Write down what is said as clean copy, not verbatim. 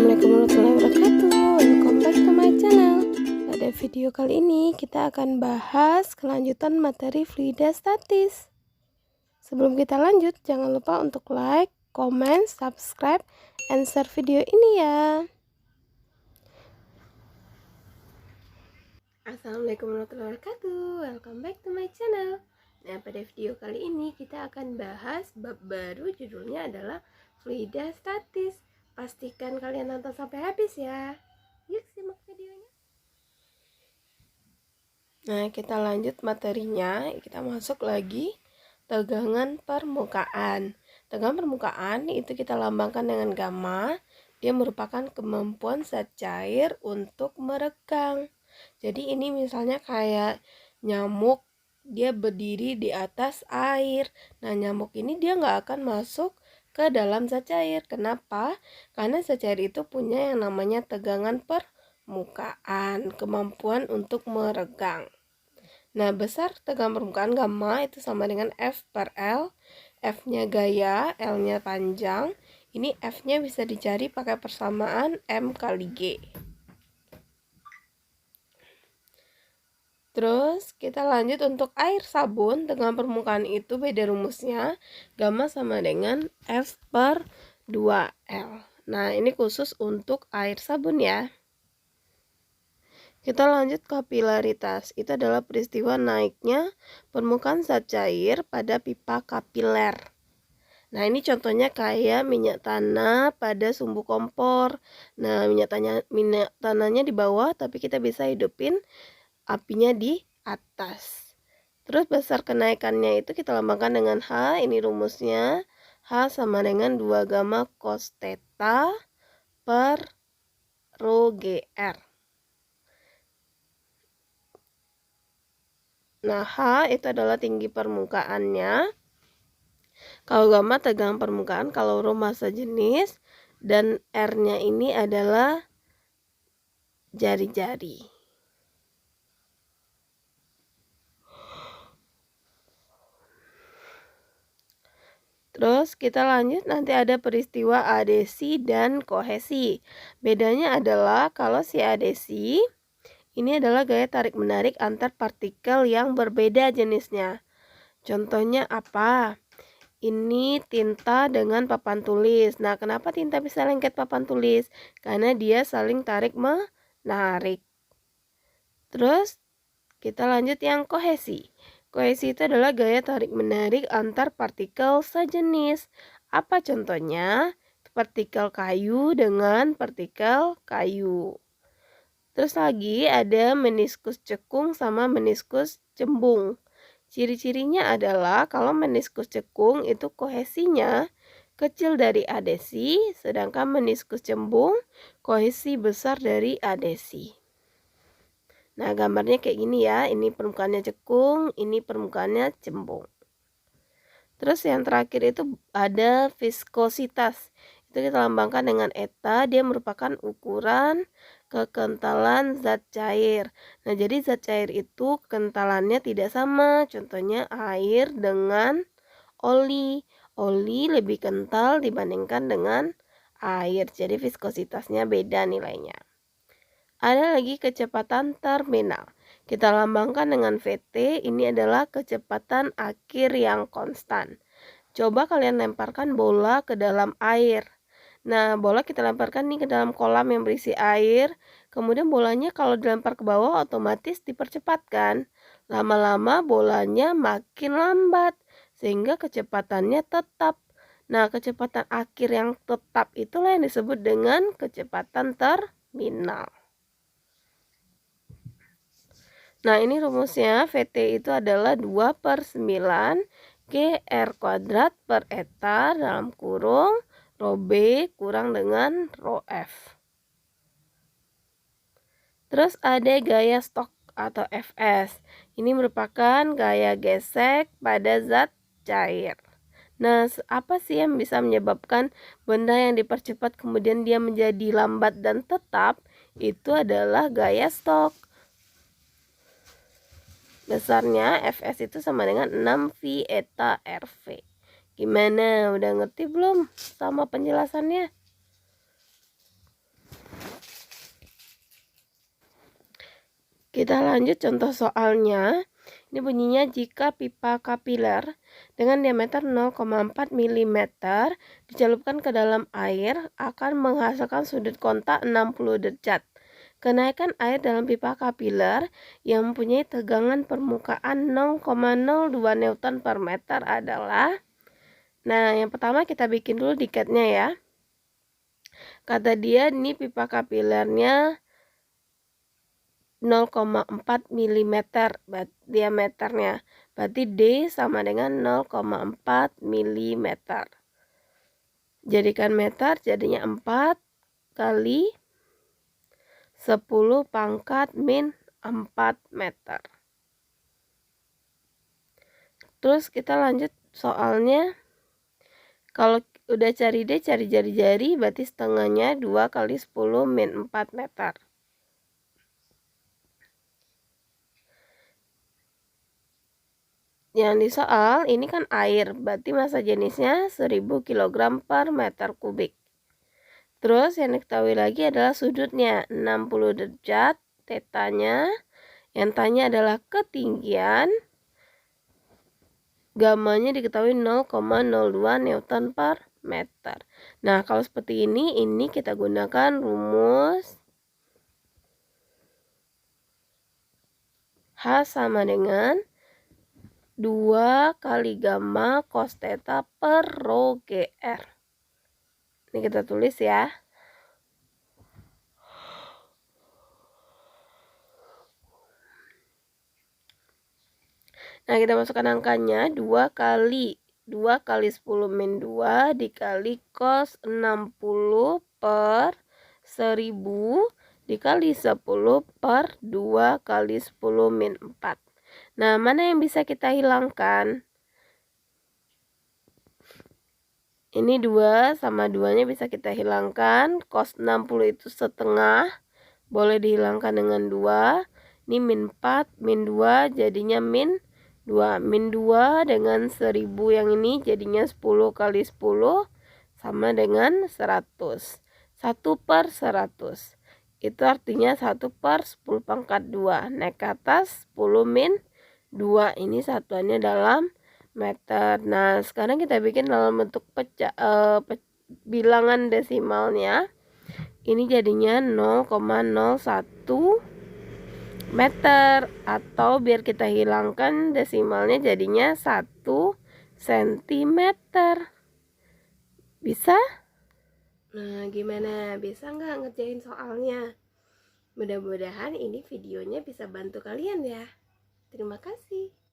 Assalamualaikum warahmatullahi wabarakatuh. Welcome back to my channel. Pada video kali ini kita akan bahas kelanjutan materi fluida statis. Sebelum kita lanjut, jangan lupa untuk like, comment, subscribe, and share video ini ya. Assalamualaikum warahmatullahi wabarakatuh. Welcome back to my channel. Nah, pada video kali ini kita akan bahas bab baru, judulnya adalah fluida statis. Pastikan kalian nonton sampai habis ya. Yuk simak videonya. Nah, kita lanjut materinya. Kita masuk lagi tegangan permukaan. Tegangan permukaan itu kita lambangkan dengan gamma. Dia merupakan kemampuan zat cair untuk meregang. Jadi ini misalnya kayak nyamuk, dia berdiri di atas air. Nah, nyamuk ini dia nggak akan masuk ke dalam zat cair. Kenapa? Karena zat cair itu punya yang namanya tegangan permukaan, kemampuan untuk meregang. Nah, besar tegangan permukaan gamma itu sama dengan F per L. F-nya gaya, L-nya panjang. Ini F-nya bisa dicari pakai persamaan M kali G. Terus kita lanjut untuk air sabun, tegangan permukaan itu beda rumusnya. Gamma sama dengan F per 2L. Nah, ini khusus untuk air sabun ya. Kita lanjut kapilaritas. Itu adalah peristiwa naiknya permukaan zat cair pada pipa kapiler. Nah, ini contohnya kayak minyak tanah pada sumbu kompor. Nah, minyak tanahnya di bawah, tapi kita bisa hidupin apinya di atas. Terus besar kenaikannya itu kita lambangkan dengan H. Ini rumusnya. H sama dengan 2 gamma cos theta per rho GR. Nah, H itu adalah tinggi permukaannya. Kalau gamma tegangan permukaan, kalau rho massa jenis, dan R-nya ini adalah jari-jari. Terus kita lanjut, nanti ada peristiwa adesi dan kohesi. Bedanya adalah kalau si adesi ini adalah gaya tarik-menarik antar partikel yang berbeda jenisnya. Contohnya apa? Ini tinta dengan papan tulis. Nah, kenapa tinta bisa lengket papan tulis? Karena dia saling tarik-menarik. Terus kita lanjut yang kohesi. Kohesi itu adalah gaya tarik-menarik antar partikel sejenis. Apa contohnya? Partikel kayu dengan partikel kayu. Terus lagi ada meniskus cekung sama meniskus cembung. Ciri-cirinya adalah kalau meniskus cekung itu kohesinya kecil dari adesi, sedangkan meniskus cembung kohesi besar dari adesi. Nah, gambarnya kayak gini ya. Ini permukaannya cekung, ini permukaannya cembung. Terus yang terakhir itu ada viskositas. Itu kita lambangkan dengan eta. Dia merupakan ukuran kekentalan zat cair. Nah, jadi zat cair itu kentalannya tidak sama. Contohnya air dengan oli. Oli lebih kental dibandingkan dengan air. Jadi viskositasnya beda nilainya. Ada lagi kecepatan terminal. Kita lambangkan dengan VT, ini adalah kecepatan akhir yang konstan. Coba kalian lemparkan bola ke dalam air. Nah, bola kita lemparkan nih ke dalam kolam yang berisi air. Kemudian bolanya kalau dilempar ke bawah otomatis dipercepatkan. Lama-lama bolanya makin lambat, sehingga kecepatannya tetap. Nah, kecepatan akhir yang tetap itulah yang disebut dengan kecepatan terminal. Nah, ini rumusnya VT itu adalah 2 per 9 GR kuadrat per eta dalam kurung rho B kurang dengan rho F. Terus ada gaya stok atau Fs. Ini merupakan gaya gesek pada zat cair. Nah, apa sih yang bisa menyebabkan benda yang dipercepat kemudian dia menjadi lambat dan tetap? Itu adalah gaya stok. Besarnya Fs itu sama dengan 6 V eta RV. Gimana? Udah ngerti belum sama penjelasannya? Kita lanjut contoh soalnya. Ini bunyinya, jika pipa kapiler dengan diameter 0,4 mm dicelupkan ke dalam air akan menghasilkan sudut kontak 60 derajat. Kenaikan air dalam pipa kapiler yang mempunyai tegangan permukaan 0,02 Newton per meter adalah. Nah, yang pertama kita bikin dulu diketnya ya. Kata dia ini pipa kapilernya 0,4 mm diameternya. Berarti D sama dengan 0,4 mm. Jadikan meter, jadinya 4 kali 10 pangkat min 4 meter. Terus kita lanjut soalnya. Kalau udah cari D, cari jari-jari, berarti setengahnya 2 kali 10 min 4 meter. Yang di soal ini kan air, berarti massa jenisnya 1000 kg per meter kubik. Terus yang diketahui lagi adalah sudutnya 60 derajat, tetanya. Yang tanya adalah ketinggian. Gamanya diketahui 0,02 Newton per meter. Nah, kalau seperti ini kita gunakan rumus H sama dengan 2 kali gamma cos theta per rho GR. Ini kita tulis ya. Nah, kita masukkan angkanya 2 kali 10 min 2 dikali cos 60 per 1000 dikali 10 per 2 kali 10 min 4. Nah, mana yang bisa kita hilangkan? Ini 2 sama 2-nya bisa kita hilangkan. Cos 60 itu setengah. Boleh dihilangkan dengan 2. Ini min 4, min 2 jadinya min 2. Min 2 dengan 1000 yang ini jadinya 10 kali 10 sama dengan 100. 1 per 100. Itu artinya 1 per 10 pangkat 2. Naik ke atas 10 min 2. Ini satuannya dalam meter. Nah, sekarang kita bikin dalam bentuk bilangan desimalnya. Ini jadinya 0,01 meter, atau biar kita hilangkan desimalnya jadinya 1 cm. Bisa? Nah, gimana? Bisa nggak ngerjain soalnya? Mudah-mudahan ini videonya bisa bantu kalian ya. Terima kasih.